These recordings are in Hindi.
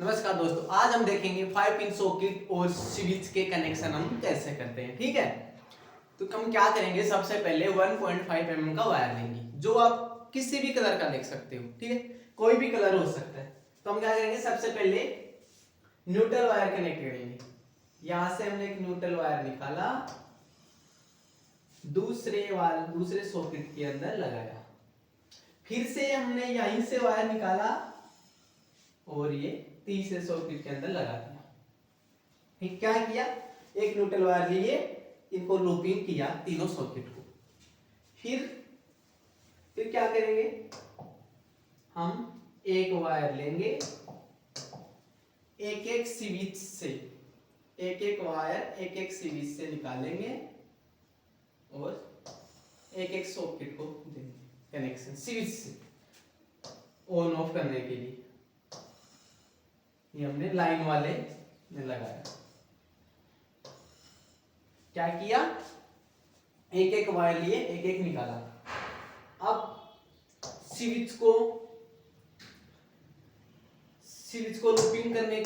नमस्कार दोस्तों, आज हम देखेंगे 5 पिन सॉकेट और स्विच के कनेक्शन हम कैसे करते हैं। ठीक है, तो हम क्या करेंगे, सबसे पहले 1.5 mm का वायर लेंगे, जो आप किसी भी कलर का ले सकते हो। ठीक है, कोई भी कलर हो सकता है। तो हम क्या करेंगे, सबसे पहले न्यूट्रल वायर कनेक्ट करेंगे। यहां से हमने एक न्यूट्रल वायर निकाला, दूसरे सॉकेट के अंदर लगाया, फिर से हमने यहीं से वायर निकाला और ये तीसरे सॉकेट के अंदर लगा दिया। ठीक, क्या किया, एक न्यूट्रल वायर लिए, इनको लूपिंग किया तीनों सॉकेट को। फिर क्या करेंगे, हम एक वायर लेंगे, एक एक स्विच से एक स्विच से निकालेंगे और एक एक सॉकेट को देंगे कनेक्शन स्विच से ऑन ऑफ करने के लिए। ये हमने लाइन वाले में लगाया। क्या किया, एक एक वायर लिए, एक एक निकाला। अब स्विच को लूपिंग करने,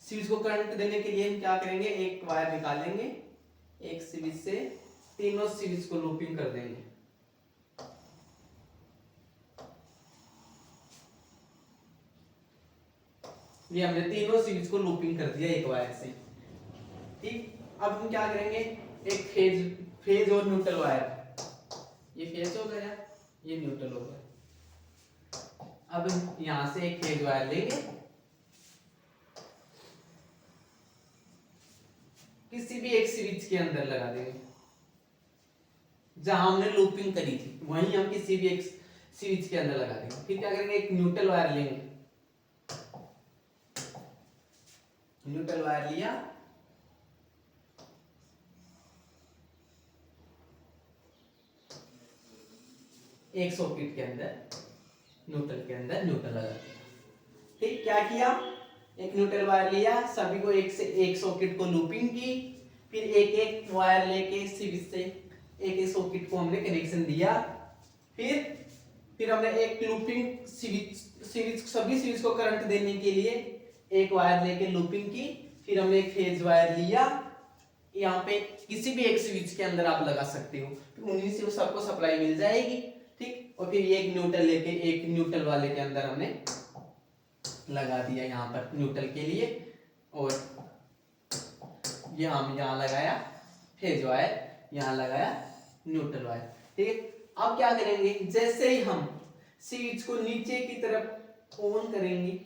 स्विच को करंट देने के लिए हम क्या करेंगे, एक वायर निकालेंगे, एक स्विच से तीनों स्विच को लूपिंग कर देंगे। ये हमने तीनों स्विच को लूपिंग कर दिया एक वायर से। ठीक, अब हम क्या करेंगे, एक फेज और न्यूट्रल वायर, ये फेज हो गया, ये न्यूट्रल हो गया। अब यहां से एक फेज वायर लेंगे, किसी भी एक स्विच के अंदर लगा देंगे जहां हमने लूपिंग करी थी, वहीं हम किसी भी एक स्विच के अंदर लगा देंगे। फिर क्या करेंगे, एक न्यूट्रल वायर लेंगे, न्यूट्रल वायर लिया, एक सॉकेट के अंदर न्यूट्रल लगा दिया। ठीक, क्या किया, एक न्यूट्रल वायर लिया, सभी को एक सॉकेट को लूपिंग की, फिर एक एक वायर लेके स्विच से एक एक सॉकेट को हमने कनेक्शन दिया। फिर हमने एक लूपिंग सभी स्विच को करंट देने के लिए एक वायर लेके लूपिंग की, फिर हमने एक फेज वायर लिया, यहाँ पे किसी भी एक स्विच के अंदर आप लगा सकते हो, उन्हीं से सबको सप्लाई मिल जाएगी। ठीक, और फिर ये एक न्यूट्रल लेके एक न्यूट्रल वाले के अंदर हमने लगा दिया, यहाँ पर न्यूट्रल के लिए, और ये हम यहाँ लगाया फेज वायर, यहाँ लगाया न्यूट्रल वायर। ठीक है, अब क्या करेंगे, जैसे ही हम स्विच को नीचे की तरफ ऑन करेंगे,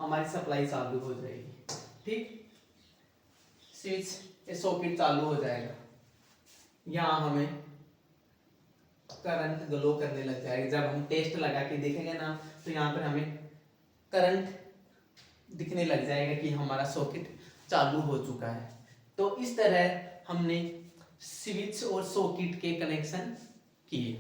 हमारी सप्लाई चालू हो जाएगी। ठीक, स्विच सॉकेट चालू हो जाएगा, यहाँ हमें करंट ग्लो करने लग जाएगा। जब हम टेस्ट लगा के देखेंगे ना, तो यहाँ पर हमें करंट दिखने लग जाएगा कि हमारा सॉकेट चालू हो चुका है। तो इस तरह हमने स्विच और सॉकेट के कनेक्शन किए।